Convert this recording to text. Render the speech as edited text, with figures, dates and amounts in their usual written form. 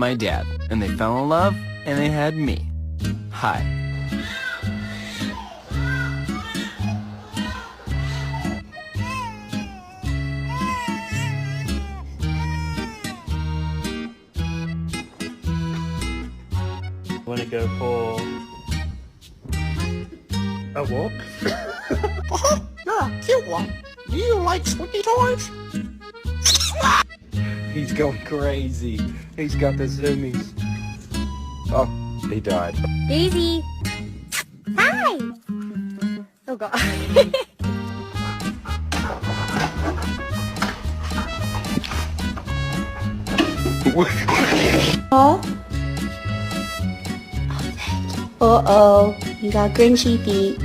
my dad, and they fell in love, and they had me. Hi. Want to go for a walk? You're a cute one. Do you like squeaky toys? He's going crazy. He's got the zoomies. Oh, he died. Daisy! Hi! Oh god. Oh. Uh-oh, you got grinchy feet.